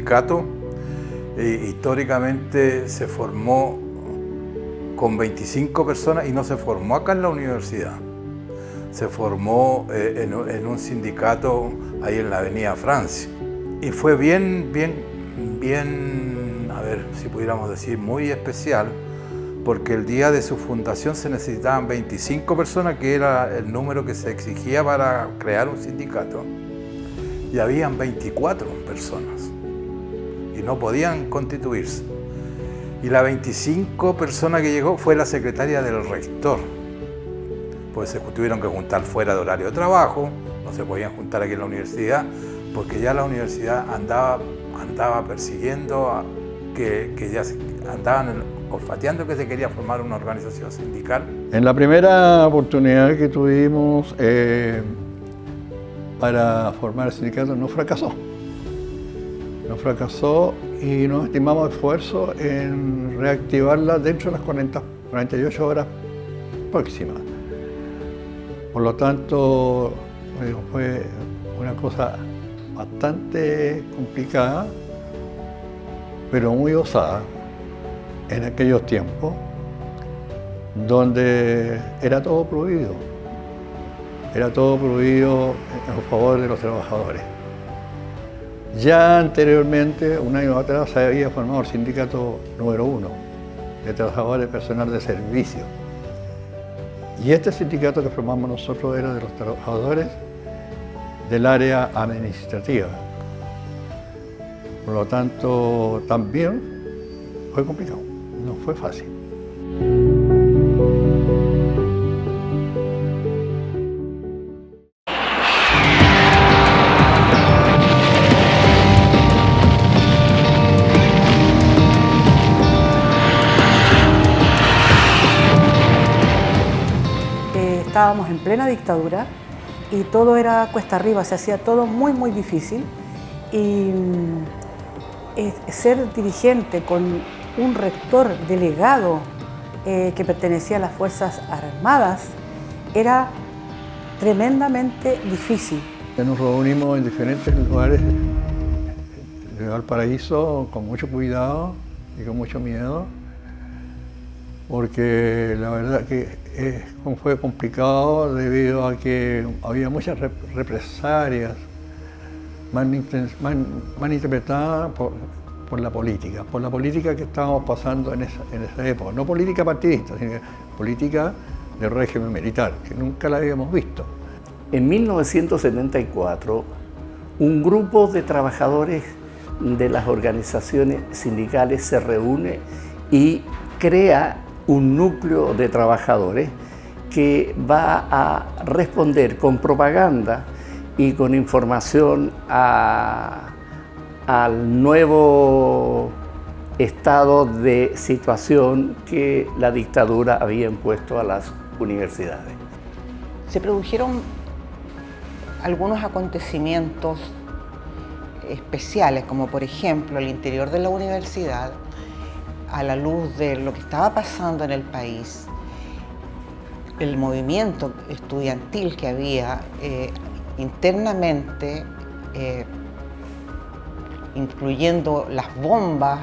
sindicato históricamente se formó con 25 personas y no se formó acá en la universidad. Se formó en un sindicato ahí en la Avenida Francia. Y fue bien, a ver si pudiéramos decir, muy especial, porque el día de su fundación se necesitaban 25 personas, que era el número que se exigía para crear un sindicato. Y habían 24 personas y no podían constituirse. Y la 25 persona que llegó fue la secretaria del rector, pues se tuvieron que juntar fuera de horario de trabajo, no se podían juntar aquí en la universidad, porque ya la universidad andaba persiguiendo, que ya andaban olfateando que se quería formar una organización sindical. En la primera oportunidad que tuvimos para formar el sindicato no fracasó. No fracasó y nos estimamos esfuerzo en reactivarla dentro de las 48 horas próximas. Por lo tanto, fue una cosa bastante complicada, pero muy osada en aquellos tiempos, donde era todo prohibido. Era todo prohibido en favor de los trabajadores. Ya anteriormente, un año atrás, se había formado el sindicato número 1 de trabajadores personal de servicio. Y este sindicato que formamos nosotros era de los trabajadores del área administrativa. Por lo tanto, también fue complicado, no fue fácil. Estábamos en plena dictadura y todo era cuesta arriba, se hacía todo muy difícil y ser dirigente con un rector delegado que pertenecía a las Fuerzas Armadas era tremendamente difícil. Nos reunimos en diferentes lugares de Valparaíso con mucho cuidado y con mucho miedo, porque la verdad que fue complicado debido a que había muchas represalias mal interpretadas por la política que estábamos pasando en esa época. No política partidista, sino política del régimen militar, que nunca la habíamos visto. En 1974, un grupo de trabajadores de las organizaciones sindicales se reúne y crea un núcleo de trabajadores que va a responder con propaganda y con información al nuevo estado de situación que la dictadura había impuesto a las universidades. Se produjeron algunos acontecimientos especiales, como por ejemplo el interior de la universidad, a la luz de lo que estaba pasando en el país, el movimiento estudiantil que había internamente, incluyendo las bombas,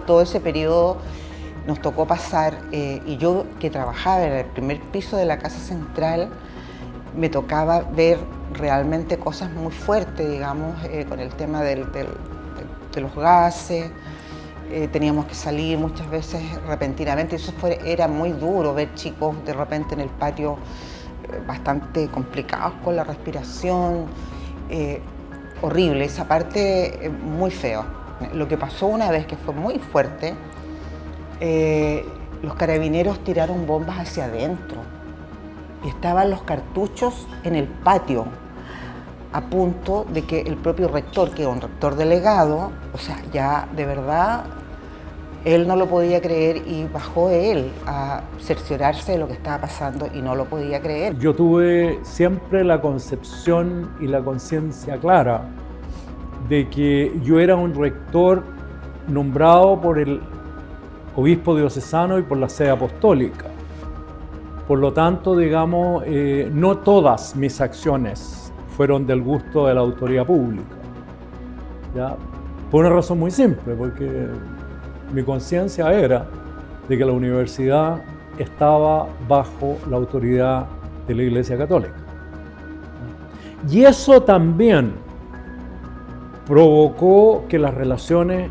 todo ese periodo nos tocó pasar, y yo que trabajaba en el primer piso de la Casa Central, me tocaba ver realmente cosas muy fuertes, digamos, con el tema de los gases. Teníamos que salir muchas veces repentinamente, y eso era muy duro ver chicos de repente en el patio bastante complicados con la respiración, horrible, esa parte muy feo. Lo que pasó una vez que fue muy fuerte, los carabineros tiraron bombas hacia adentro y estaban los cartuchos en el patio, a punto de que el propio rector, que era un rector delegado, o sea, ya de verdad, él no lo podía creer y bajó él a cerciorarse de lo que estaba pasando y no lo podía creer. Yo tuve siempre la concepción y la conciencia clara de que yo era un rector nombrado por el obispo diocesano y por la sede apostólica. Por lo tanto, digamos, no todas mis acciones fueron del gusto de la autoridad pública, ¿ya? Por una razón muy simple, porque mi conciencia era de que la universidad estaba bajo la autoridad de la Iglesia Católica. Y eso también provocó que las relaciones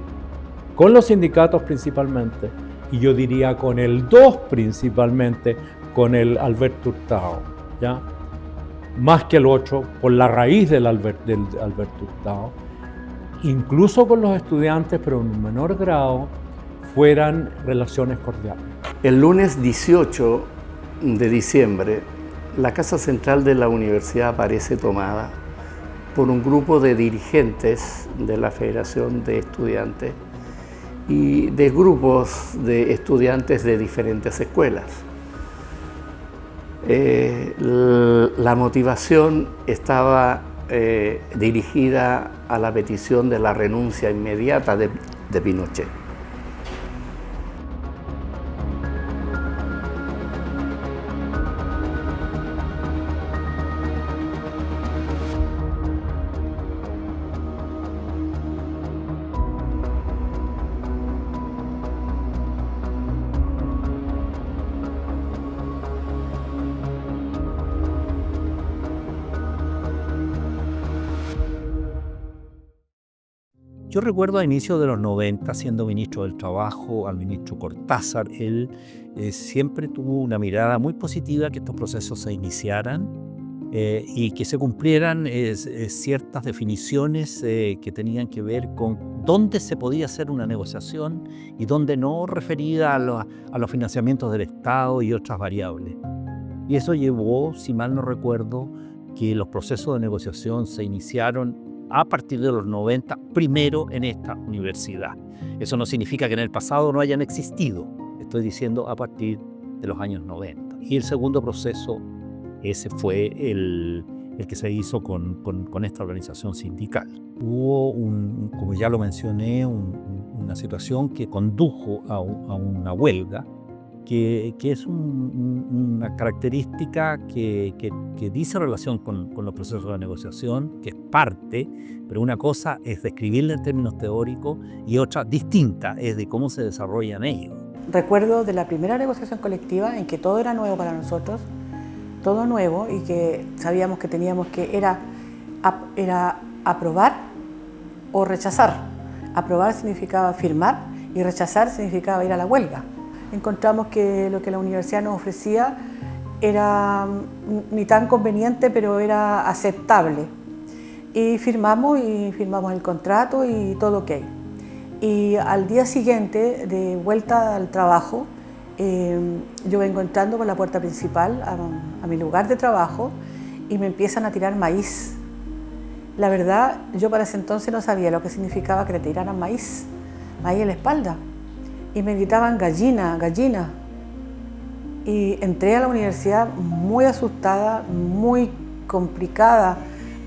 con los sindicatos principalmente, y yo diría con el 2 principalmente, con el Alberto Hurtado, ¿ya? Más que el 8, por la raíz del Alberto Hurtado, incluso con los estudiantes, pero en un menor grado, fueran relaciones cordiales. El lunes 18 de diciembre, la Casa Central de la Universidad aparece tomada por un grupo de dirigentes de la Federación de Estudiantes y de grupos de estudiantes de diferentes escuelas. La motivación estaba dirigida a la petición de la renuncia inmediata de Pinochet. Yo recuerdo a inicios de los 90, siendo ministro del Trabajo, al ministro Cortázar, él siempre tuvo una mirada muy positiva que estos procesos se iniciaran y que se cumplieran ciertas definiciones que tenían que ver con dónde se podía hacer una negociación y dónde no, referida a los financiamientos del Estado y otras variables. Y eso llevó, si mal no recuerdo, que los procesos de negociación se iniciaron a partir de los 90, primero en esta universidad. Eso no significa que en el pasado no hayan existido, estoy diciendo a partir de los años 90. Y el segundo proceso, ese fue el que se hizo con esta organización sindical. Hubo, como ya lo mencioné, una situación que condujo a una huelga, que es una característica que dice relación con los procesos de negociación, que es parte, pero una cosa es describirla en términos teóricos y otra distinta es de cómo se desarrollan ellos. Recuerdo de la primera negociación colectiva en que todo era nuevo para nosotros, todo nuevo, y que sabíamos que teníamos que era aprobar o rechazar. Aprobar significaba firmar y rechazar significaba ir a la huelga. Encontramos que lo que la universidad nos ofrecía era ni tan conveniente, pero era aceptable. Y firmamos el contrato y todo ok. Y al día siguiente, de vuelta al trabajo, yo vengo entrando por la puerta principal a mi lugar de trabajo y me empiezan a tirar maíz. La verdad, yo para ese entonces no sabía lo que significaba que le tiraran maíz en la espalda. Y me gritaban gallina, gallina. Y entré a la universidad muy asustada, muy complicada,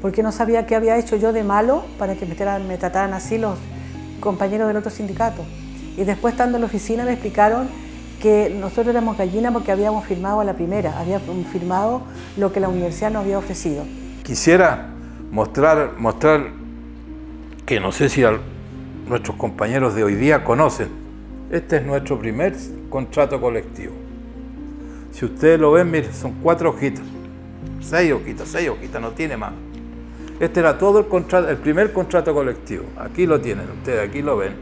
porque no sabía qué había hecho yo de malo para que me trataran así los compañeros del otro sindicato. Y después, estando en la oficina, me explicaron que nosotros éramos gallina porque habíamos firmado a la primera, habíamos firmado lo que la universidad nos había ofrecido. Quisiera mostrar que no sé si nuestros compañeros de hoy día conocen. Este es nuestro primer contrato colectivo. Si ustedes lo ven, miren, son 4 hojitas. 6 hojitas, no tiene más. Este era todo el primer contrato colectivo. Aquí lo tienen ustedes, aquí lo ven.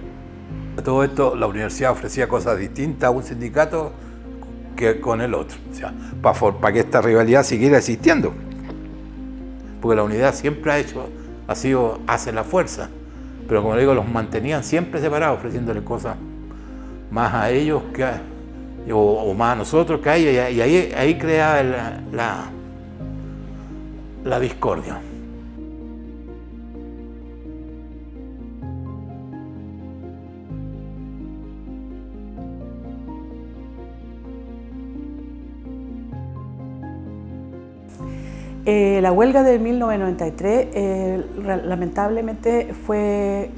Todo esto, la universidad ofrecía cosas distintas a un sindicato que con el otro. O sea, para que esta rivalidad siguiera existiendo. Porque la unidad siempre hace la fuerza. Pero como digo, los mantenían siempre separados, ofreciéndole cosas más a ellos o más a nosotros que a ellos, y ahí creaba la discordia. La huelga de 1993 lamentablemente fue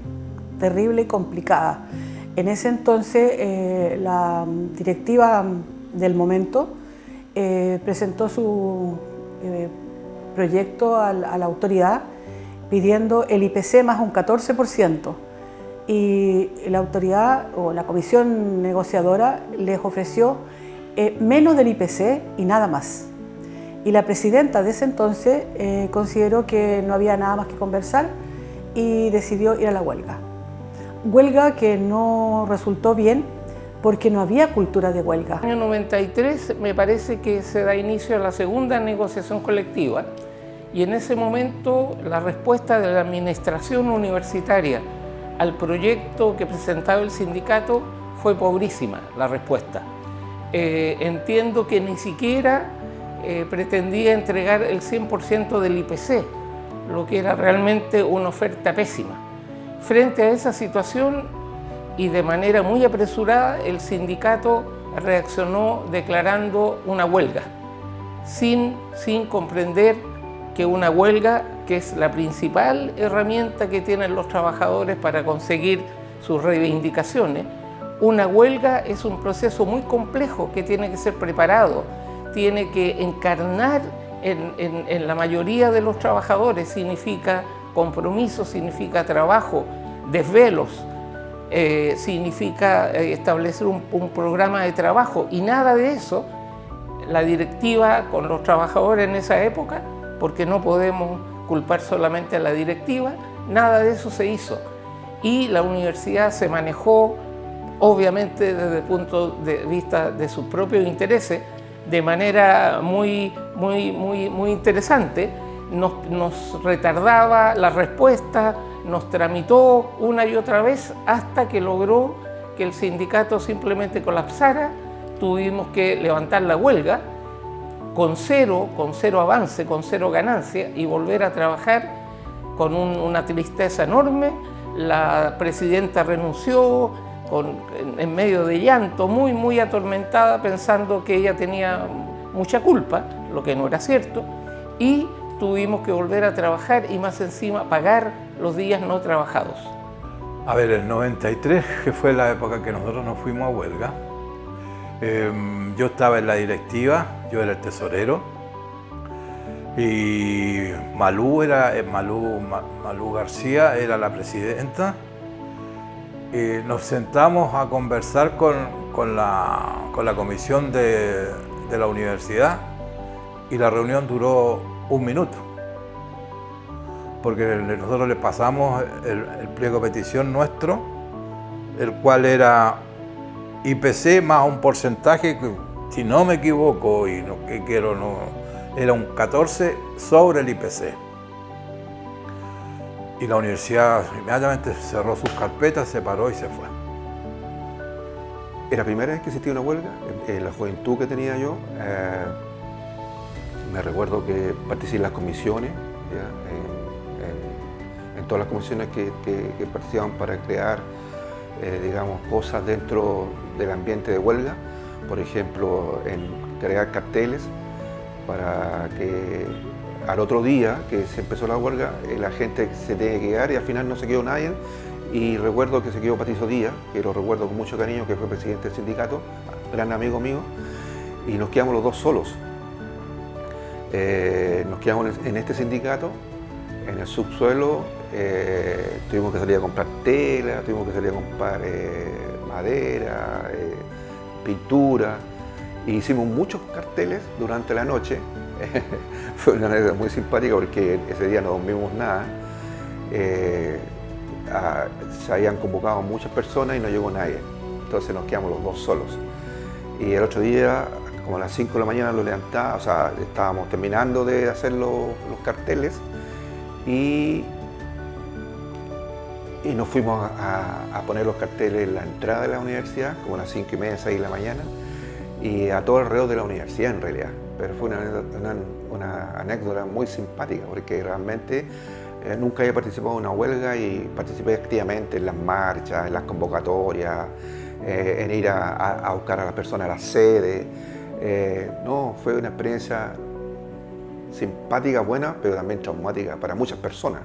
terrible y complicada. En ese entonces la directiva del momento presentó su proyecto a la autoridad pidiendo el IPC más un 14%. y la autoridad o la comisión negociadora les ofreció menos del IPC y nada más. Y la presidenta de ese entonces consideró que no había nada más que conversar y decidió ir a la huelga. Huelga que no resultó bien porque no había cultura de huelga. En el año 93 me parece que se da inicio a la segunda negociación colectiva y en ese momento la respuesta de la administración universitaria al proyecto que presentaba el sindicato fue pobrísima, la respuesta. Entiendo que ni siquiera pretendía entregar el 100% del IPC, lo que era realmente una oferta pésima. Frente a esa situación y de manera muy apresurada, el sindicato reaccionó declarando una huelga, sin comprender que una huelga, que es la principal herramienta que tienen los trabajadores para conseguir sus reivindicaciones, una huelga es un proceso muy complejo que tiene que ser preparado, tiene que encarnar en la mayoría de los trabajadores, significa compromiso, significa trabajo, desvelos, significa establecer un programa de trabajo y nada de eso la directiva con los trabajadores en esa época, porque no podemos culpar solamente a la directiva, nada de eso se hizo y la universidad se manejó obviamente desde el punto de vista de sus propios intereses de manera muy interesante. Nos retardaba la respuesta, nos tramitó una y otra vez hasta que logró que el sindicato simplemente colapsara. Tuvimos que levantar la huelga con cero avance, con cero ganancia y volver a trabajar con una tristeza enorme. La presidenta renunció en medio de llanto, muy atormentada, pensando que ella tenía mucha culpa, lo que no era cierto, y tuvimos que volver a trabajar y más encima pagar los días no trabajados. A ver, el 93, que fue la época que nosotros nos fuimos a huelga, yo estaba en la directiva, yo era el tesorero y Malú García era la presidenta. Nos sentamos a conversar con la comisión de la universidad y la reunión duró 1 minuto, porque nosotros le pasamos el pliego de petición nuestro, el cual era IPC más un porcentaje que, si no me equivoco, y no, que quiero, no, era un 14 sobre el IPC. Y la universidad inmediatamente cerró sus carpetas, se paró y se fue. Era la primera vez que existía una huelga, en la juventud que tenía yo. Me recuerdo que participé en las comisiones, en todas las comisiones que participaban para crear, digamos, cosas dentro del ambiente de huelga. Por ejemplo, en crear carteles para que al otro día que se empezó la huelga, la gente se tenía que quedar y al final no se quedó nadie. Y recuerdo que se quedó Patricio Díaz, que lo recuerdo con mucho cariño, que fue presidente del sindicato, gran amigo mío, y nos quedamos los dos solos. Nos quedamos en este sindicato, en el subsuelo, tuvimos que salir a comprar tela, tuvimos que salir a comprar madera, pintura, e hicimos muchos carteles durante la noche. Fue una anécdota muy simpática porque ese día no dormimos nada. Se habían convocado muchas personas y no llegó nadie, entonces nos quedamos los dos solos. Y el otro día, como a las 5 de la mañana, lo levantaba, o sea, estábamos terminando de hacer los carteles y nos fuimos a poner los carteles en la entrada de la universidad, como a las 5:30, 6 de la mañana, y a todo alrededor de la universidad en realidad. Pero fue una anécdota muy simpática porque realmente nunca había participado en una huelga y participé activamente en las marchas, en las convocatorias, en ir a buscar a las personas a la sede. No, fue una experiencia simpática, buena, pero también traumática para muchas personas.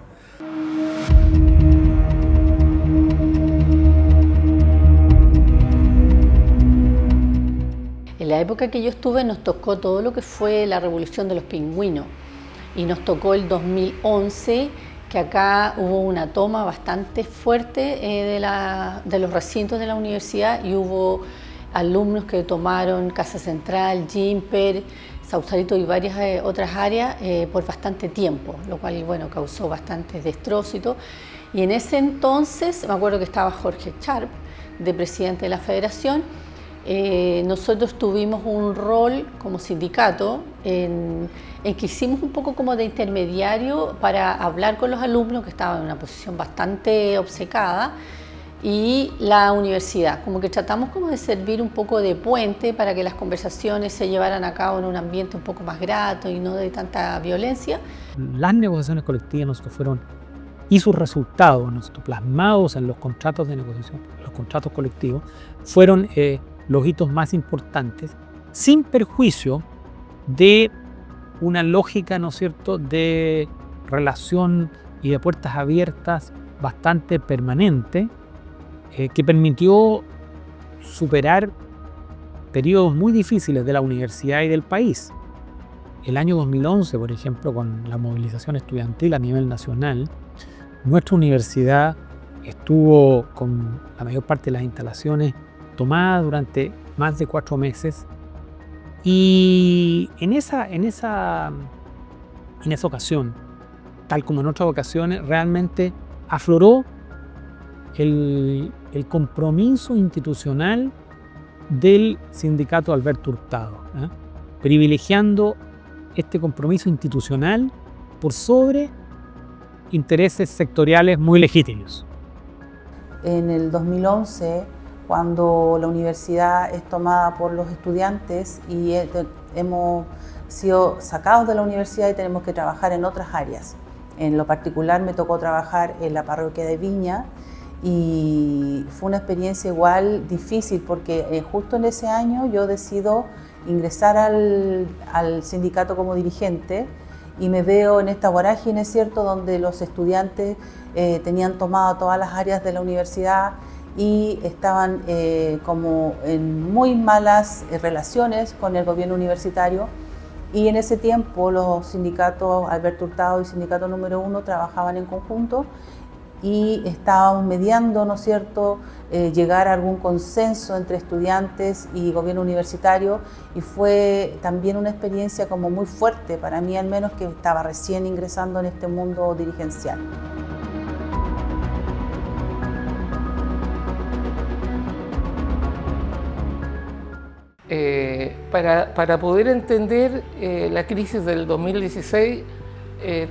En la época que yo estuve nos tocó todo lo que fue la revolución de los pingüinos y nos tocó el 2011 que acá hubo una toma bastante fuerte de los recintos de la universidad y hubo alumnos que tomaron Casa Central, Gimper, Sausalito y varias otras áreas por bastante tiempo, lo cual bueno, causó bastante destrozo y todo. Y en ese entonces, me acuerdo que estaba Jorge Sharp, de presidente de la federación. Nosotros tuvimos un rol como sindicato en que hicimos un poco como de intermediario para hablar con los alumnos que estaban en una posición bastante obcecada y la universidad, como que tratamos como de servir un poco de puente para que las conversaciones se llevaran a cabo en un ambiente un poco más grato y no de tanta violencia. Las negociaciones colectivas nosotros fueron, y sus resultados nosotros plasmados en los contratos de negociación, los contratos colectivos, fueron los hitos más importantes, sin perjuicio de una lógica, ¿no es cierto?, de relación y de puertas abiertas bastante permanente, que permitió superar periodos muy difíciles de la universidad y del país. El año 2011, por ejemplo, con la movilización estudiantil a nivel nacional, nuestra universidad estuvo con la mayor parte de las instalaciones tomadas durante más de 4 meses y en esa ocasión, tal como en otras ocasiones, realmente afloró el compromiso institucional del sindicato Alberto Hurtado, privilegiando este compromiso institucional por sobre intereses sectoriales muy legítimos. En el 2011, cuando la universidad es tomada por los estudiantes y hemos sido sacados de la universidad y tenemos que trabajar en otras áreas. En lo particular me tocó trabajar en la parroquia de Viña y fue una experiencia igual difícil porque justo en ese año yo decido ingresar al sindicato como dirigente y me veo en esta vorágine, ¿cierto?, donde los estudiantes tenían tomado todas las áreas de la universidad y estaban como en muy malas relaciones con el gobierno universitario. Y en ese tiempo los sindicatos Alberto Hurtado y Sindicato Número 1 trabajaban en conjunto y estábamos mediando, ¿no es cierto?, llegar a algún consenso entre estudiantes y gobierno universitario y fue también una experiencia como muy fuerte para mí, al menos que estaba recién ingresando en este mundo dirigencial. Para poder entender la crisis del 2016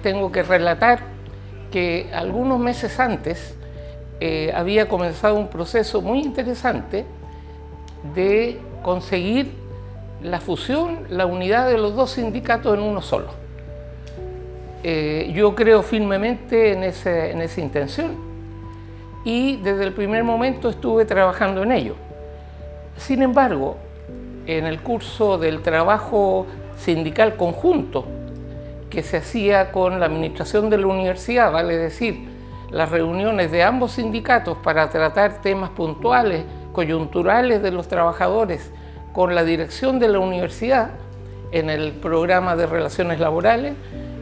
tengo que relatar que algunos meses antes había comenzado un proceso muy interesante de conseguir la fusión, la unidad de los dos sindicatos en uno solo. Yo creo firmemente en esa intención y desde el primer momento estuve trabajando en ello. Sin embargo, en el curso del trabajo sindical conjunto que se hacía con la administración de la universidad, vale decir, las reuniones de ambos sindicatos para tratar temas puntuales, coyunturales de los trabajadores con la dirección de la universidad en el programa de relaciones laborales,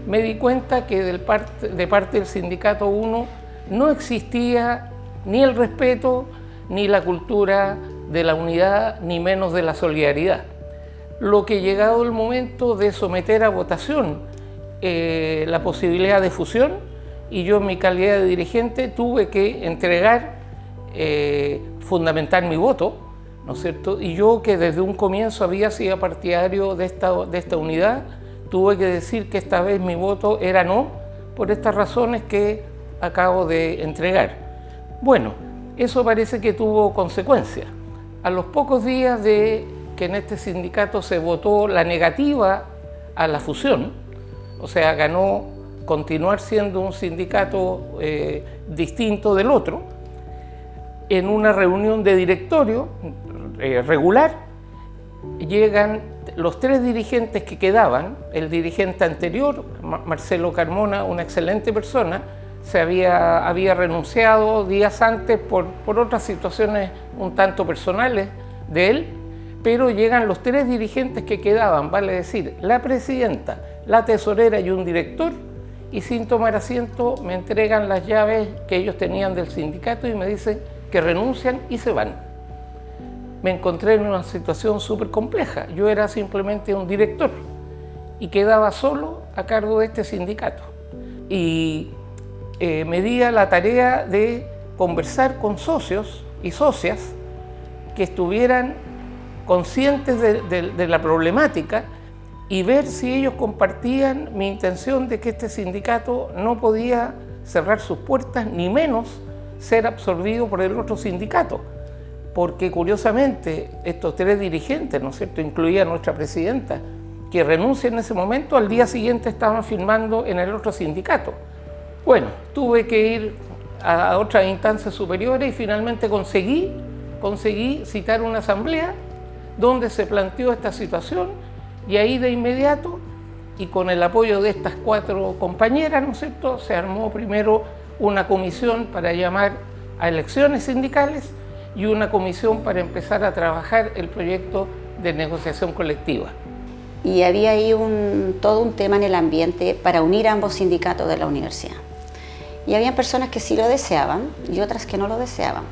me di cuenta que de parte del Sindicato 1 no existía ni el respeto ni la cultura de la unidad, ni menos de la solidaridad. Lo que llegado el momento de someter a votación la posibilidad de fusión, y yo en mi calidad de dirigente tuve que entregar, fundamentar mi voto, ¿no es cierto? Y yo que desde un comienzo había sido partidario de esta unidad, tuve que decir que esta vez mi voto era no, por estas razones que acabo de entregar. Bueno, eso parece que tuvo consecuencias. A los pocos días de que en este sindicato se votó la negativa a la fusión, o sea, ganó continuar siendo un sindicato distinto del otro, en una reunión de directorio regular, llegan los 3 dirigentes que quedaban. El dirigente anterior, Marcelo Carmona, una excelente persona, se había renunciado días antes por otras situaciones un tanto personales de él, pero llegan los 3 dirigentes que quedaban, vale decir, la presidenta, la tesorera y un director, y sin tomar asiento me entregan las llaves que ellos tenían del sindicato y me dicen que renuncian y se van. Me encontré en una situación súper compleja. Yo era simplemente un director y quedaba solo a cargo de este sindicato. Y me di a la tarea de conversar con socios y socias que estuvieran conscientes de la problemática y ver si ellos compartían mi intención de que este sindicato no podía cerrar sus puertas, ni menos ser absorbido por el otro sindicato. Porque curiosamente estos 3 dirigentes, ¿no es cierto?, incluida nuestra presidenta, que renuncia en ese momento, al día siguiente estaban firmando en el otro sindicato. Bueno, tuve que ir a otras instancias superiores y finalmente conseguí citar una asamblea donde se planteó esta situación y ahí de inmediato, y con el apoyo de estas 4 compañeras, ¿no es cierto?, se armó primero una comisión para llamar a elecciones sindicales y una comisión para empezar a trabajar el proyecto de negociación colectiva. Y había ahí todo un tema en el ambiente para unir a ambos sindicatos de la universidad. Y había personas que sí lo deseaban y otras que no lo deseaban.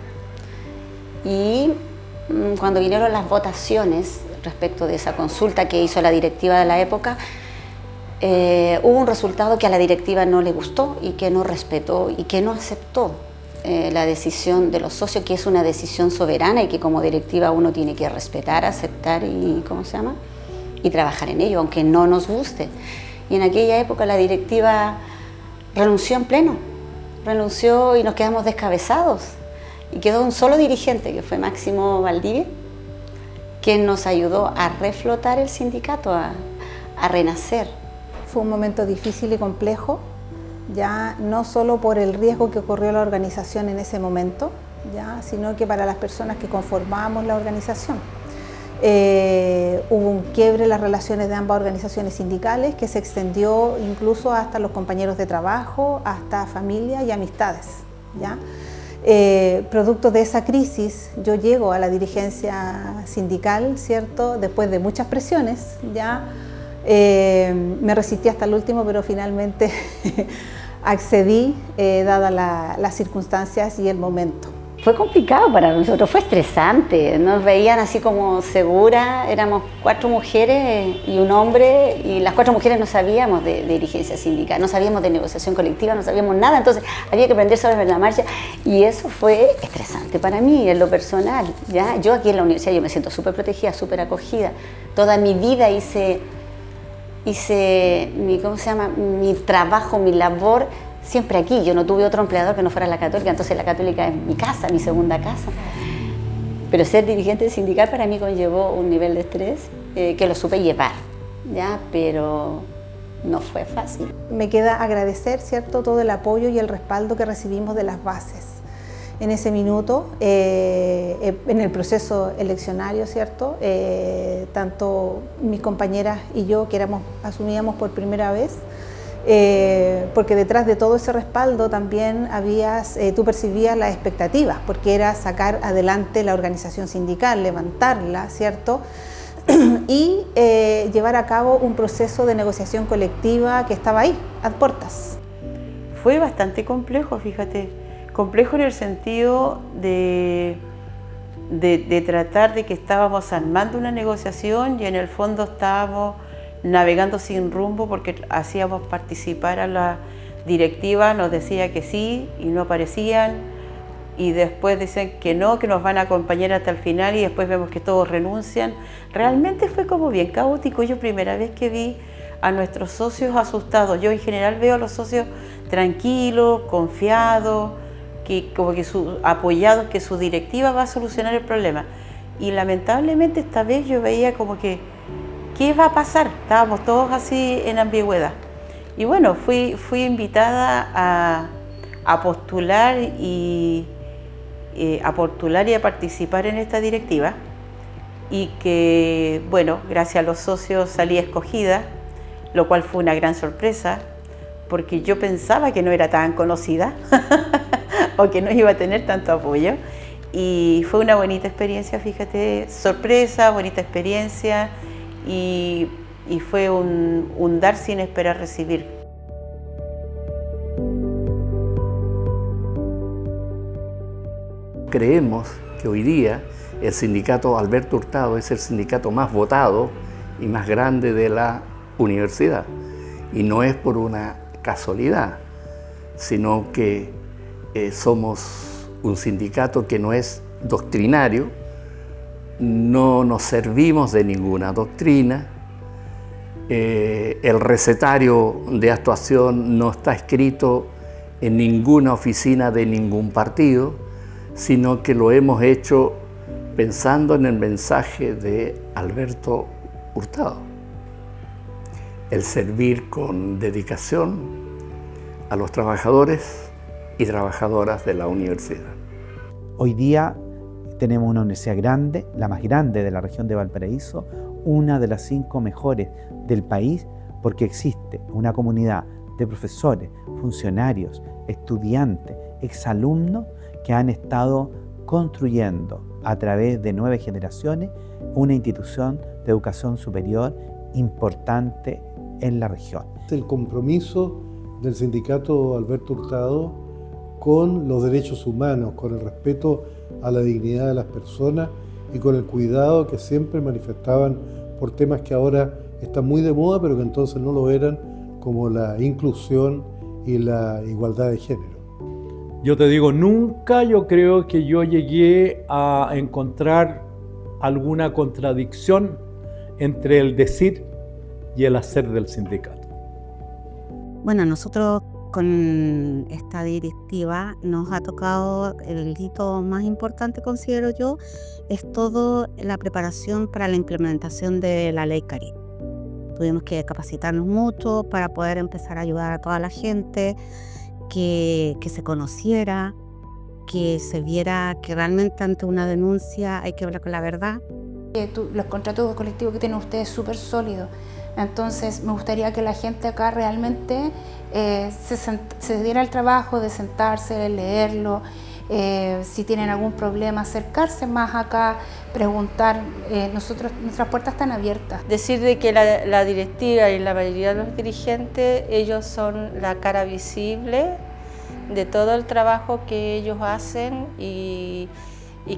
Y cuando vinieron las votaciones respecto de esa consulta que hizo la directiva de la época, hubo un resultado que a la directiva no le gustó y que no respetó y que no aceptó la decisión de los socios, que es una decisión soberana y que como directiva uno tiene que respetar, aceptar y y trabajar en ello, aunque no nos guste. Y en aquella época la directiva renunció en pleno, renunció y nos quedamos descabezados. Y quedó un solo dirigente, que fue Máximo Valdivia, quien nos ayudó a reflotar el sindicato, a renacer. Fue un momento difícil y complejo, ya no solo por el riesgo que corrió la organización en ese momento, ya, sino que para las personas que conformábamos la organización. Hubo un quiebre en las relaciones de ambas organizaciones sindicales que se extendió incluso hasta los compañeros de trabajo, hasta familia y amistades, ¿ya? Producto de esa crisis, yo llego a la dirigencia sindical, ¿cierto?, después de muchas presiones, ya me resistí hasta el último, pero finalmente accedí, dadas las circunstancias y el momento. Fue complicado para nosotros, fue estresante, nos veían así como segura, éramos 4 mujeres y un hombre, y las 4 mujeres no sabíamos de dirigencia sindical, no sabíamos de negociación colectiva, no sabíamos nada, entonces había que aprender sobre la marcha y eso fue estresante para mí en lo personal, ¿ya? Yo aquí en la universidad yo me siento súper protegida, súper acogida, toda mi vida hice mi trabajo, mi labor, siempre aquí. Yo no tuve otro empleador que no fuera la Católica, entonces la Católica es mi casa, mi segunda casa. Pero ser dirigente sindical para mí conllevó un nivel de estrés que lo supe llevar, ¿ya? Pero no fue fácil. Me queda agradecer, ¿cierto?, todo el apoyo y el respaldo que recibimos de las bases en ese minuto, en el proceso eleccionario, ¿cierto? Tanto mis compañeras y yo, que asumíamos por primera vez, porque detrás de todo ese respaldo también tú percibías las expectativas, porque era sacar adelante la organización sindical, levantarla, ¿cierto? Y llevar a cabo un proceso de negociación colectiva que estaba ahí, a puertas. Fue bastante complejo, fíjate, complejo en el sentido de tratar de que estábamos armando una negociación y en el fondo estábamos navegando sin rumbo porque hacíamos participar a la directiva, nos decía que sí y no aparecían y después dicen que no, que nos van a acompañar hasta el final y después vemos que todos renuncian. Realmente fue como bien caótico. Yo primera vez que vi a nuestros socios asustados. Yo en general veo a los socios tranquilos, confiados, apoyados que su directiva va a solucionar el problema. Y lamentablemente esta vez yo veía como que ¿qué va a pasar? Estábamos todos así en ambigüedad. Y bueno, fui invitada a postular y a participar en esta directiva y que, bueno, gracias a los socios salí escogida, lo cual fue una gran sorpresa porque yo pensaba que no era tan conocida o que no iba a tener tanto apoyo y fue una bonita experiencia, fíjate, sorpresa, bonita experiencia. Y fue un dar sin esperar recibir. creemos que hoy día el sindicato Alberto Hurtado es el sindicato más votado y más grande de la universidad. Y no es por una casualidad, sino que somos un sindicato que no es doctrinario, no nos servimos de ninguna doctrina, el recetario de actuación no está escrito en ninguna oficina de ningún partido, sino que lo hemos hecho pensando en el mensaje de Alberto Hurtado. El servir con dedicación a los trabajadores y trabajadoras de la universidad. Hoy día tenemos una universidad grande, la más grande de la región de Valparaíso, una de las 5 mejores del país, porque existe una comunidad de profesores, funcionarios, estudiantes, exalumnos que han estado construyendo a través de 9 generaciones una institución de educación superior importante en la región. El compromiso del sindicato Alberto Hurtado con los derechos humanos, con el respeto a la dignidad de las personas y con el cuidado que siempre manifestaban por temas que ahora están muy de moda, pero que entonces no lo eran, como la inclusión y la igualdad de género. Yo te digo, nunca yo creo que yo llegué a encontrar alguna contradicción entre el decir y el hacer del sindicato. Bueno, nosotros con esta directiva nos ha tocado el hito más importante, considero yo, es toda la preparación para la implementación de la ley Cari. Tuvimos que capacitarnos mucho para poder empezar a ayudar a toda la gente, que se conociera, que se viera que realmente ante una denuncia hay que hablar con la verdad. Los contratos colectivos que tienen ustedes es súper sólidos. Entonces me gustaría que la gente acá realmente se diera el trabajo de sentarse, leerlo, si tienen algún problema, acercarse más acá, preguntar. Nuestras puertas están abiertas. Decir de que la directiva y la mayoría de los dirigentes, ellos son la cara visible de todo el trabajo que ellos hacen y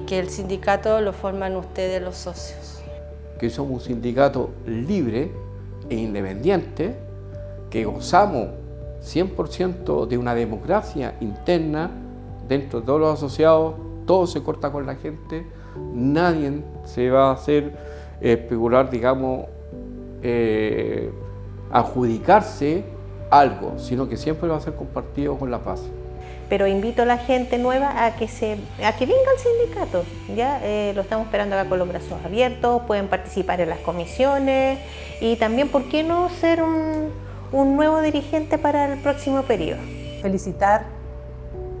que el sindicato lo forman ustedes, los socios. Que somos un sindicato libre e independiente, que gozamos 100% de una democracia interna dentro de todos los asociados, todo se corta con la gente, nadie se va a hacer especular, digamos, adjudicarse algo, sino que siempre va a ser compartido con la paz. Pero invito a la gente nueva a que venga al sindicato, ¿ya? Lo estamos esperando acá con los brazos abiertos, pueden participar en las comisiones y también, ¿por qué no ser un nuevo dirigente para el próximo periodo? Felicitar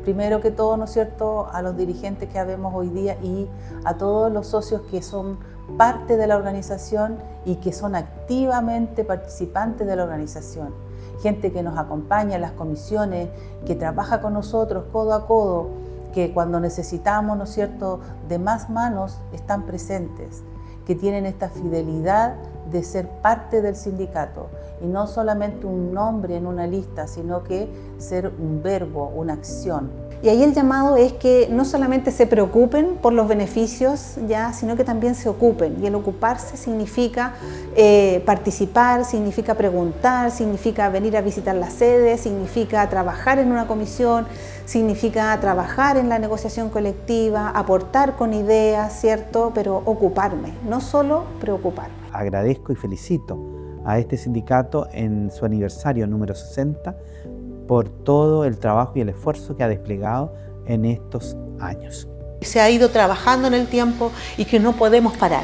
primero que todo, ¿no es cierto?, a los dirigentes que habemos hoy día y a todos los socios que son parte de la organización y que son activamente participantes de la organización. Gente que nos acompaña en las comisiones, que trabaja con nosotros codo a codo, que cuando necesitamos, ¿no es cierto?, de más manos están presentes, que tienen esta fidelidad de ser parte del sindicato y no solamente un nombre en una lista, sino que ser un verbo, una acción. Y ahí el llamado es que no solamente se preocupen por los beneficios, ya, sino que también se ocupen. Y el ocuparse significa participar, significa preguntar, significa venir a visitar la sede, significa trabajar en una comisión, significa trabajar en la negociación colectiva, aportar con ideas, ¿cierto? Pero ocuparme, no solo preocupar. Agradezco y felicito a este sindicato en su aniversario número 60 por todo el trabajo y el esfuerzo que ha desplegado en estos años. Se ha ido trabajando en el tiempo y que no podemos parar.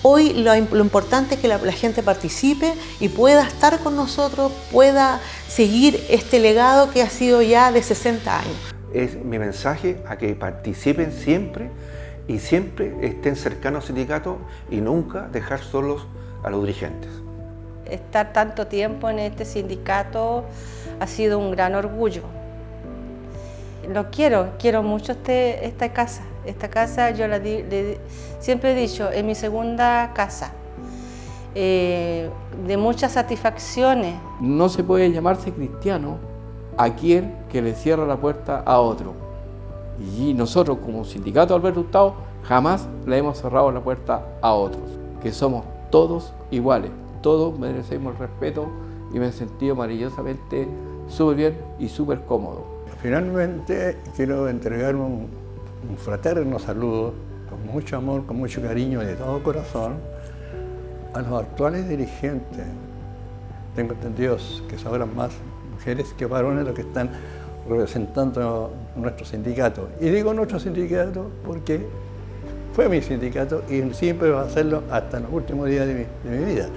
Hoy lo importante es que la gente participe y pueda estar con nosotros, pueda seguir este legado que ha sido ya de 60 años. Es mi mensaje a que participen siempre y siempre estén cercanos al sindicato y nunca dejar solos a los dirigentes. Estar tanto tiempo en este sindicato ha sido un gran orgullo. Quiero mucho esta casa. Esta casa yo siempre he dicho, es mi segunda casa, de muchas satisfacciones. No se puede llamarse cristiano a quien que le cierra la puerta a otro. Y nosotros como sindicato Alberto Hurtado jamás le hemos cerrado la puerta a otros, que somos todos iguales, todos merecemos el respeto y me he sentido maravillosamente súper bien y súper cómodo. Finalmente quiero entregar un fraterno saludo con mucho amor, con mucho cariño y de todo corazón a los actuales dirigentes. Tengo entendido que sabrán más mujeres que varones los que están representando nuestro sindicato. Y digo nuestro sindicato porque fue mi sindicato y siempre va a serlo hasta los últimos días de mi vida.